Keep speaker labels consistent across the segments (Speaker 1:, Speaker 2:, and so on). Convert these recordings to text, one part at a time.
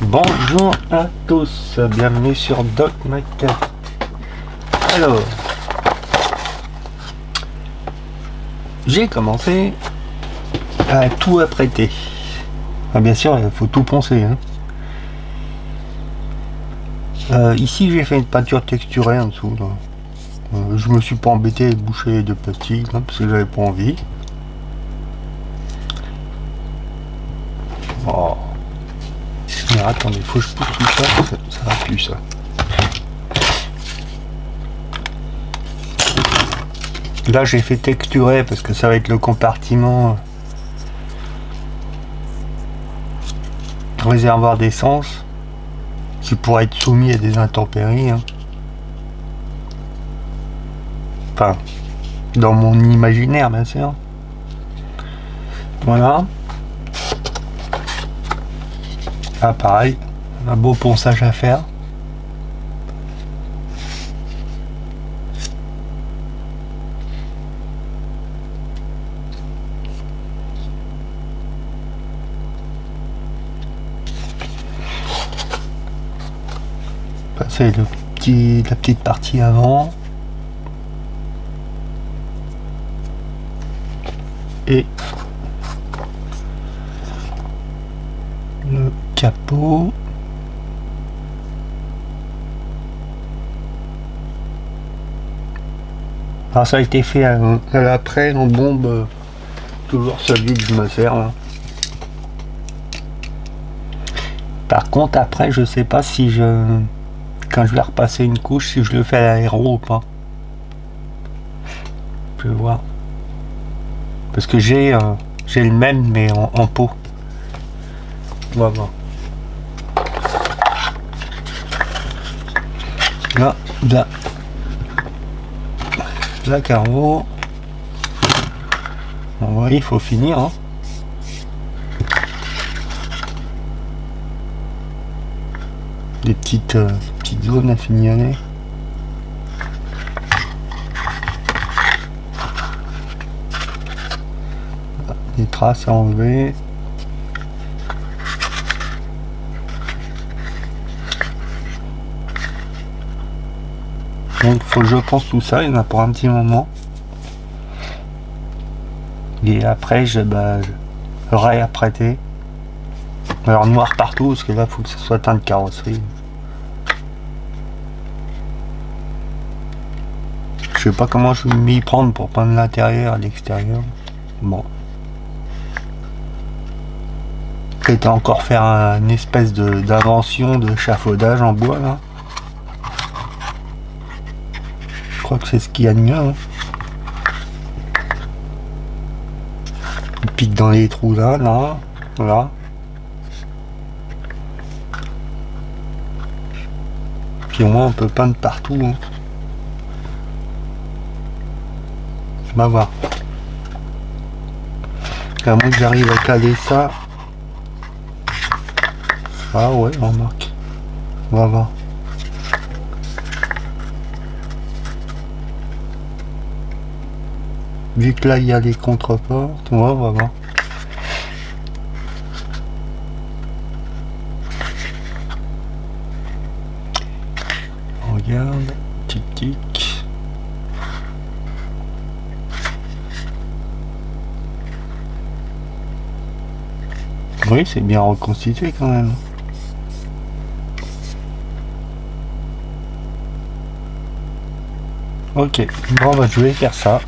Speaker 1: Bonjour à tous, bienvenue sur Doc Maquette. Alors, j'ai commencé à tout apprêter. Ah, bien sûr, il faut tout poncer. Ici, j'ai fait une peinture texturée en dessous. Je me suis pas embêté à boucher de plastique parce que j'avais pas envie. Oh. Mais attendez, faut que je pousse tout ça, ça va plus ça. Là j'ai fait texturer parce que ça va être le compartiment réservoir d'essence qui pourrait être soumis à des intempéries. Enfin, dans mon imaginaire bien sûr. Voilà. Ah pareil, un beau ponçage à faire. C'est la petite partie avant. Et le capot. Alors ça a été fait à l'après en bombe, toujours celui que je me sers là. Par contre après je sais pas si quand je vais repasser une couche si je le fais à l'aéro ou pas. Je vais voir. Parce que j'ai le même mais en pot. On va voir. Là carreau. Bon, ouais, il faut finir. Des petites zones à fignonner. Des traces à enlever. Donc faut que je pense tout ça, il y en a pour un petit moment. Et après je réapprêter. Alors noir partout parce que là faut que ça soit teint de carrosserie. Je sais pas comment je vais m'y prendre pour peindre l'intérieur et l'extérieur. Bon. Peut-être encore faire une espèce d'invention de chafaudage en bois là. Je crois que c'est ce qu'il y a de mieux. Il pique dans les trous là, voilà. Puis au moins on peut peindre partout. On va voir. À moins que j'arrive à caler ça. Ah ouais, remarque. On va voir. Vu que là il y a les contreportes, ouais, on va voir. On regarde, tic. Oui, c'est bien reconstitué quand même. Ok, bon bah je vais faire ça.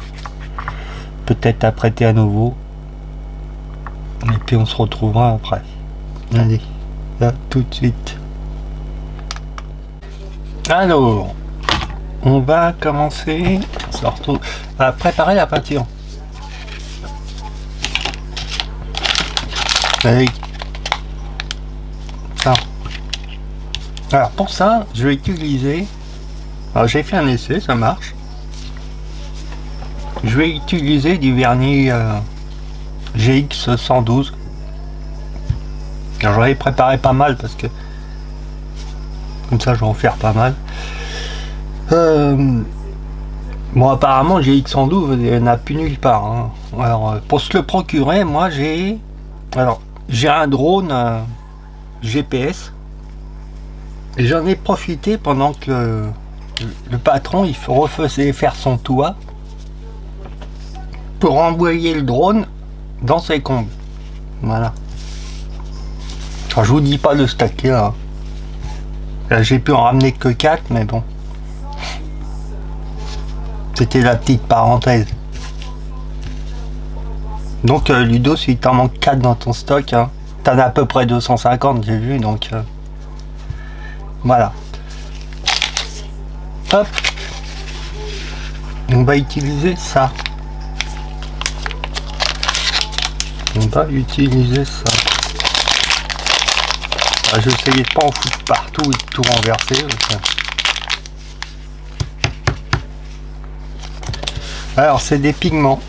Speaker 1: Peut-être apprêter à nouveau. Et puis on se retrouvera après. Allez, là tout de suite. Alors, on va commencer à préparer la peinture. Avec ça. Alors pour ça, je vais utiliser. Alors j'ai fait un essai, ça marche. Je vais utiliser du vernis GX 112. Alors j'en ai préparé pas mal parce que comme ça je vais en faire pas mal. Bon apparemment GX 112 il n'y en a plus nulle part. Alors pour se le procurer, moi j'ai un drone GPS Et j'en ai profité pendant que le patron il refaisait faire son toit pour envoyer le drone dans ses combles. Voilà. Alors, je vous dis pas le stacker là. Là j'ai pu en ramener que 4, mais bon. C'était la petite parenthèse. Donc Ludo, si t'en manque 4 dans ton stock, hein, t'en as à peu près 250, j'ai vu, donc voilà. Hop. On va utiliser ça. On va utiliser ça. Ah, je vais essayer de pas en foutre partout et de tout renverser. Alors c'est des pigments.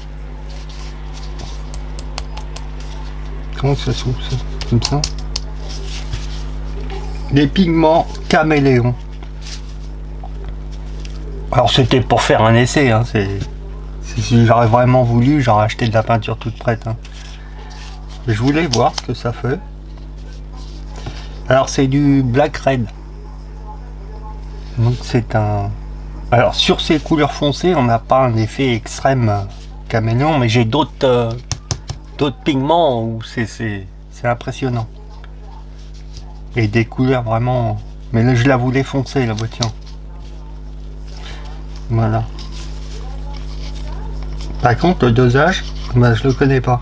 Speaker 1: Comment ça s'ouvre ça? Comme ça. Des pigments caméléons. Alors c'était pour faire un essai, hein, si j'aurais vraiment voulu, j'aurais acheté de la peinture toute prête. Hein. Je voulais voir ce que ça fait. Alors c'est du black red. Donc c'est un... Alors sur ces couleurs foncées, on n'a pas un effet extrême caméléon, mais j'ai d'autres pigments où c'est impressionnant. Et des couleurs vraiment... Mais là je la voulais foncée, la voiture. Voilà. Par contre le dosage, ben, je le connais pas.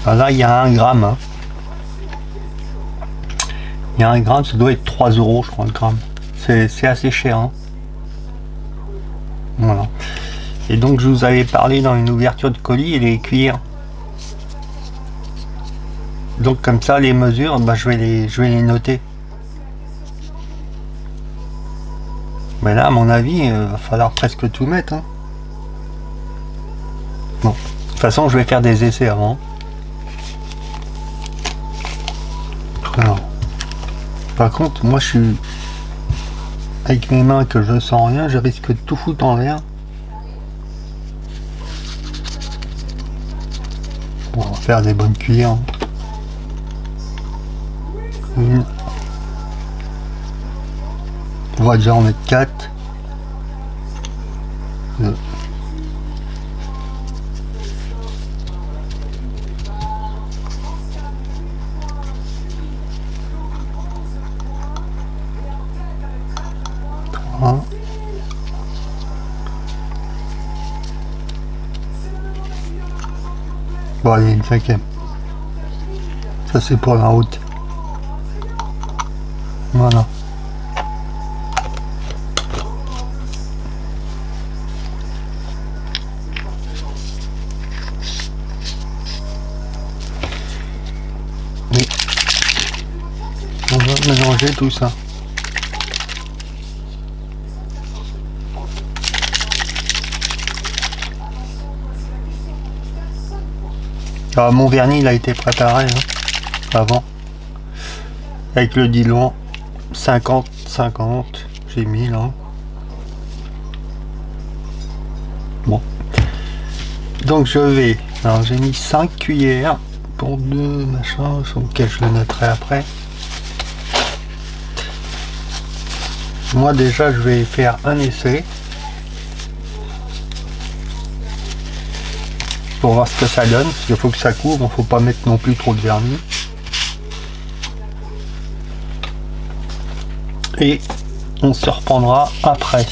Speaker 1: Alors là il y a 1 gramme. Hein. Il y a 1 gramme, ça doit être 3 € je crois le gramme. C'est assez cher. Hein. Voilà. Et donc je vous avais parlé dans une ouverture de colis et les cuillères. Donc comme ça les mesures, bah, je vais les noter. Mais là à mon avis, va falloir presque tout mettre. Hein. Bon. De toute façon je vais faire des essais avant. Alors. Par contre moi je suis avec mes mains que je sens rien, je risque de tout foutre en l'air. Bon, on va faire des bonnes cuillères. Une. On va déjà en mettre 4. 2. 3. Bon allez, une 5e. Ça c'est pour la route. Voilà. Et on va mélanger tout ça. Alors, mon vernis il a été préparé hein, avant avec le diluant 50-50, j'ai mis là. Bon, donc je vais, alors j'ai mis 5 cuillères pour 2 machins sur lequel je le noterai après. Moi déjà je vais faire un essai pour voir ce que ça donne, parce qu'il faut que ça couvre, il ne faut pas mettre non plus trop de vernis. Et on se reprendra après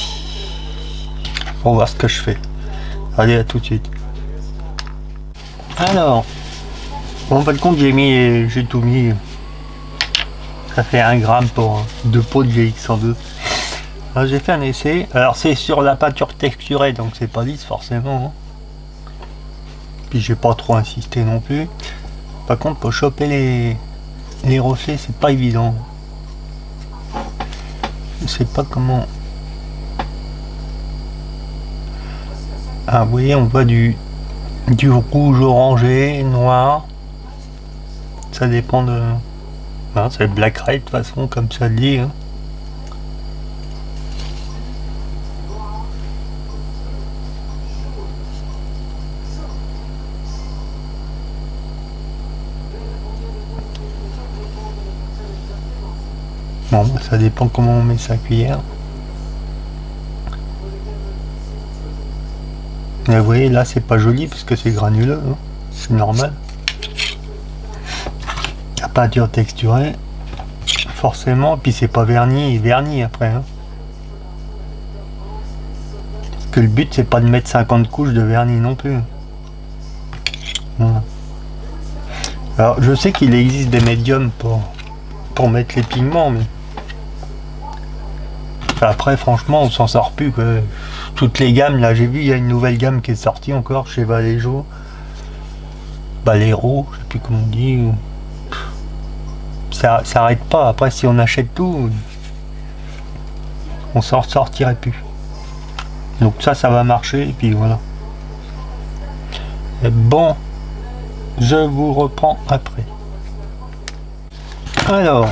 Speaker 1: pour voir ce que je fais. Allez, à tout de suite. Alors, en fin de compte j'ai tout mis. Ça fait 1 gramme pour 2 pots de GX102. Alors j'ai fait un essai. Alors c'est sur la peinture texturée, donc c'est pas lisse forcément. Hein. Puis j'ai pas trop insisté non plus. Par contre pour choper les reflets c'est pas évident. Je sais pas comment. Ah vous voyez on voit du rouge orangé, noir. Ça dépend de. Ben, c'est black red de toute façon comme ça le dit. Hein. Bon, ça dépend comment on met sa cuillère. Mais vous voyez, là, c'est pas joli parce que c'est granuleux, hein. C'est normal. La peinture texturée, forcément, puis c'est pas verni après. Hein. Parce que le but, c'est pas de mettre 50 couches de vernis non plus. Voilà. Alors, je sais qu'il existe des médiums pour mettre les pigments, mais après, franchement, on s'en sort plus, quoi. Toutes les gammes, là, j'ai vu, il y a une nouvelle gamme qui est sortie encore chez Vallejo. Valero, je sais plus comment on dit. Ça arrête pas. Après, si on achète tout, on s'en sortirait plus. Donc ça va marcher, et puis voilà. Et bon, je vous reprends après. Alors,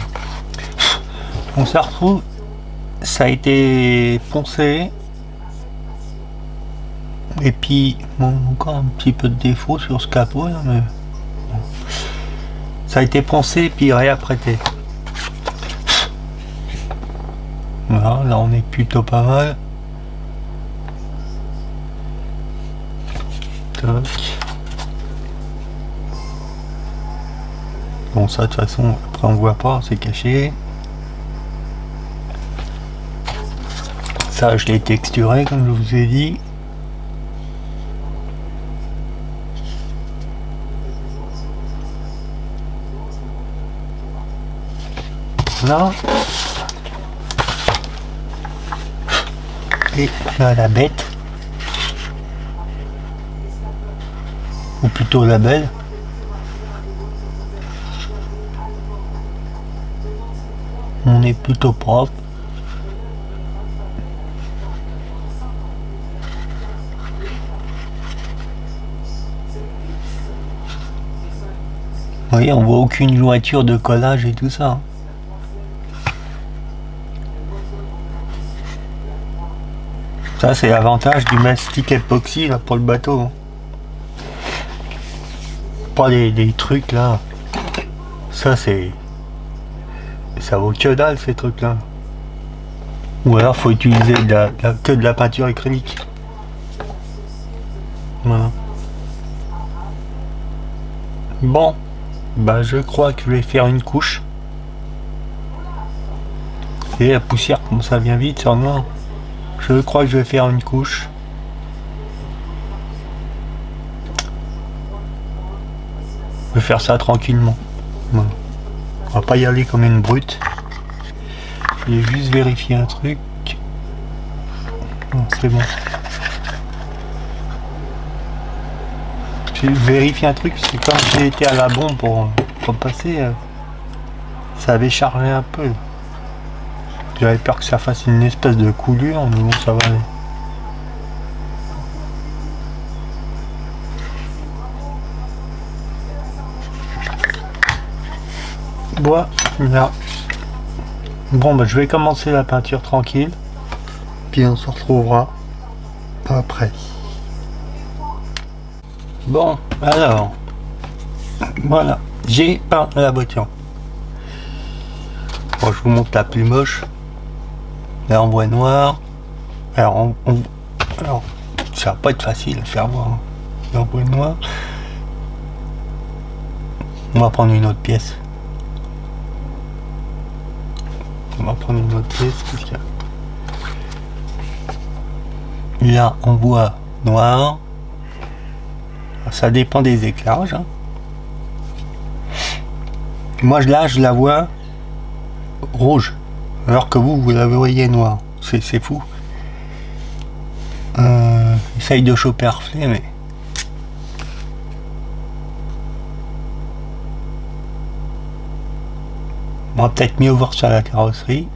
Speaker 1: on se retrouve. Ça a été poncé. Et puis, bon, encore un petit peu de défaut sur ce capot, là, mais bon. Ça a été poncé et puis réapprêté. Voilà, là on est plutôt pas mal. Toc. Bon, ça de toute façon, après on voit pas, c'est caché. Ça, je l'ai texturé comme je vous ai dit. Là. Et là, la bête. Ou plutôt la belle. On est plutôt propre. Vous voyez, on voit aucune jointure de collage et tout ça. Ça, c'est l'avantage du mastic époxy là pour le bateau. Pas des trucs là. Ça, c'est. Ça vaut que dalle ces trucs là. Ou alors faut utiliser que de la peinture acrylique. Voilà. Bon, bah je crois que je vais faire une couche. Et la poussière, comme ça vient vite sur le noir. Je crois que je vais faire une couche. Je vais faire ça tranquillement. Voilà. On va pas y aller comme une brute. Je vais juste vérifier un truc. Non, c'est bon. J'ai vérifié un truc, c'est quand j'ai été à la bombe pour passer, ça avait chargé un peu. J'avais peur que ça fasse une espèce de coulure, mais bon, ça va aller. Voilà. Bon, bah, je vais commencer la peinture tranquille, puis on se retrouvera après. Bon, alors, voilà, j'ai peint la voiture. Bon, je vous montre la plus moche. Là, on voit noir. Alors, alors, ça va pas être facile à faire voir. Hein. Là, on voit noir. On va prendre une autre pièce. On va prendre une autre pièce. Parce que... Là, on voit noir. Ça dépend des éclairages. Hein. Moi, là, je la vois rouge. Alors que vous la voyez noir. C'est fou. Essaye de choper un reflet, mais... On va peut-être mieux voir sur la carrosserie.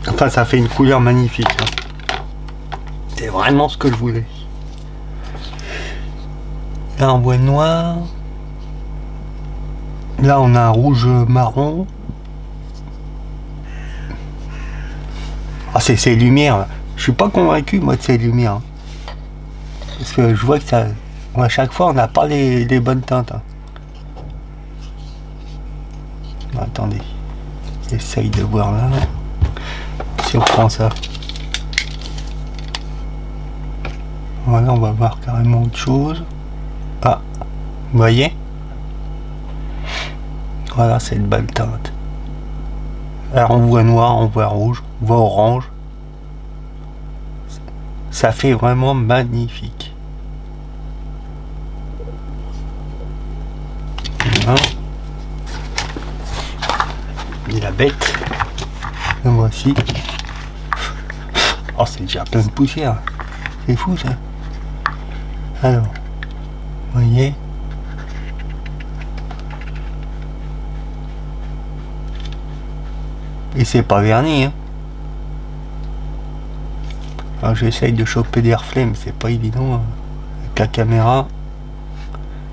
Speaker 1: Enfin, ça fait une couleur magnifique. Hein. C'est vraiment ce que je voulais. Là, on voit noir. Là, on a un rouge marron. Ah, c'est ces lumières. Là. Je suis pas convaincu, moi, de ces lumières. Hein. Parce que je vois que ça... À chaque fois, on n'a pas les bonnes teintes. Hein. Attendez, j'essaye de voir là. Si on prend ça. Voilà, on va voir carrément autre chose. Ah, vous voyez? Voilà, c'est une belle teinte. Alors on voit noir, on voit rouge, on voit orange. Ça fait vraiment magnifique. Voilà. Et la bête. Le voici. Oh, c'est déjà plein de poussière. C'est fou ça. Alors, vous voyez? Et c'est pas verni, hein. Alors j'essaye de choper des reflets, mais c'est pas évident hein. Avec la caméra.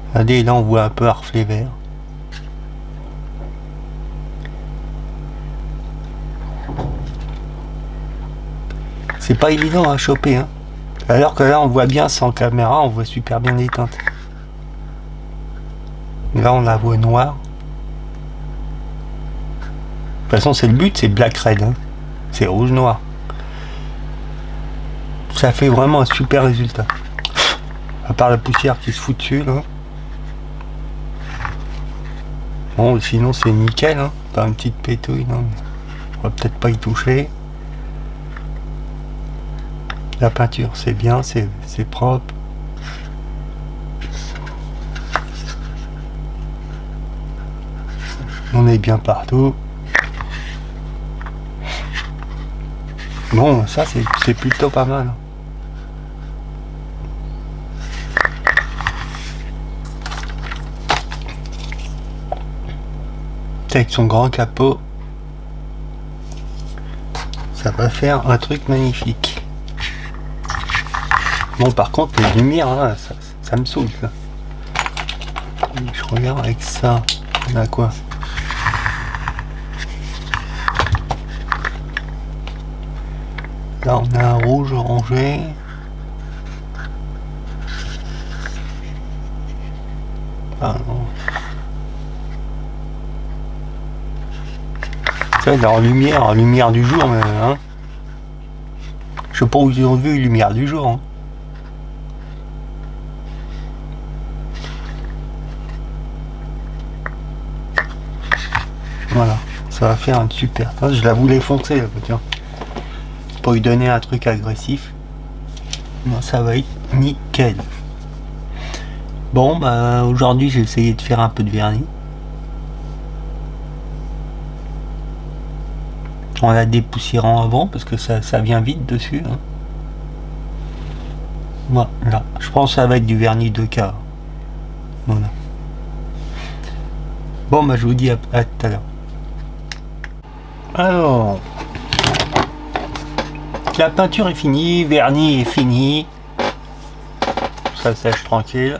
Speaker 1: Regardez, là on voit un peu un reflet vert. C'est pas évident à choper, hein. Alors que là on voit bien sans caméra, on voit super bien les teintes. Là on la voit noire. De toute façon c'est le but, c'est black red, hein. C'est rouge noir. Ça fait vraiment un super résultat. À part la poussière qui se fout dessus là. Bon sinon c'est nickel, hein. Pas une petite pétouille, non. On va peut-être pas y toucher. La peinture c'est bien, c'est propre. On est bien partout. Bon, ça c'est plutôt pas mal. Avec son grand capot, ça va faire un truc magnifique. Bon, par contre, les lumières, là, ça me saoule. Là. Je regarde avec ça. On a quoi? Là, on a un rouge orangé. Ah non. Ça, leur lumière du jour, mais, hein. Je sais pas où ils ont vu lumière du jour. Hein. Voilà, ça va faire un super. Je la voulais foncer là, tiens. Pour lui donner un truc agressif. Non, ça va être nickel. Bon, bah aujourd'hui j'ai essayé de faire un peu de vernis. On l'a dépoussiérant avant parce que ça vient vite dessus. Hein. Voilà, je pense que ça va être du vernis 2K. Voilà. Bon, bah je vous dis à tout à l'heure. Alors, la peinture est finie, vernis est fini. Ça sèche tranquille.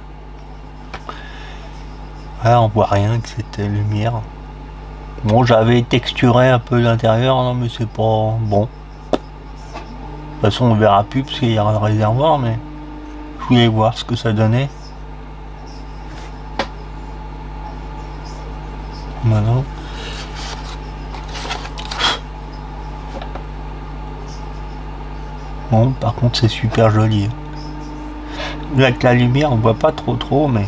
Speaker 1: Là, on voit rien que cette lumière. Bon, j'avais texturé un peu l'intérieur, non mais c'est pas bon. De toute façon, on verra plus parce qu'il y aura le réservoir, mais je voulais voir ce que ça donnait. Voilà. Bon, par contre, c'est super joli. Là, avec la lumière, on voit pas trop, mais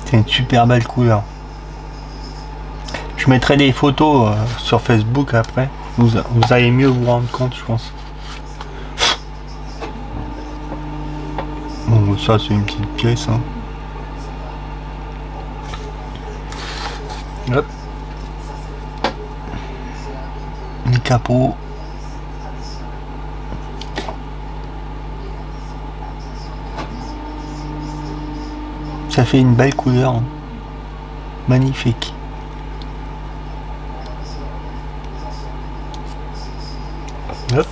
Speaker 1: c'est une super belle couleur. Je mettrai des photos sur Facebook après. Vous allez mieux vous rendre compte, je pense. Bon, ça, c'est une petite pièce. Hein. Hop. Les capots. Ça fait une belle couleur. Hein. Magnifique. Hop.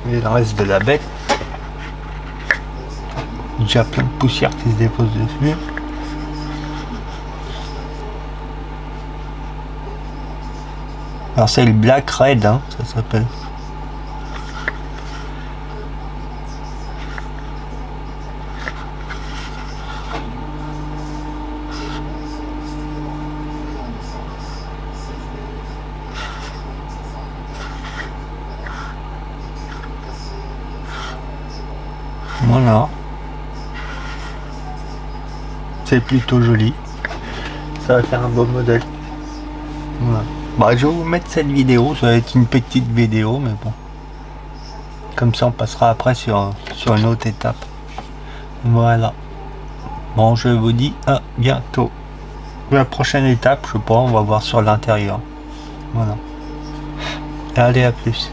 Speaker 1: Et le reste de la bête. Déjà plein de poussière qui se dépose dessus. Alors c'est le Black Red, hein, ça s'appelle. Voilà. C'est plutôt joli. Ça va faire un beau modèle. Voilà. Bah, je vais vous mettre cette vidéo. Ça va être une petite vidéo, mais bon. Comme ça, on passera après sur une autre étape. Voilà. Bon, je vous dis à bientôt. La prochaine étape, je sais pas, on va voir sur l'intérieur. Voilà. Allez, à plus.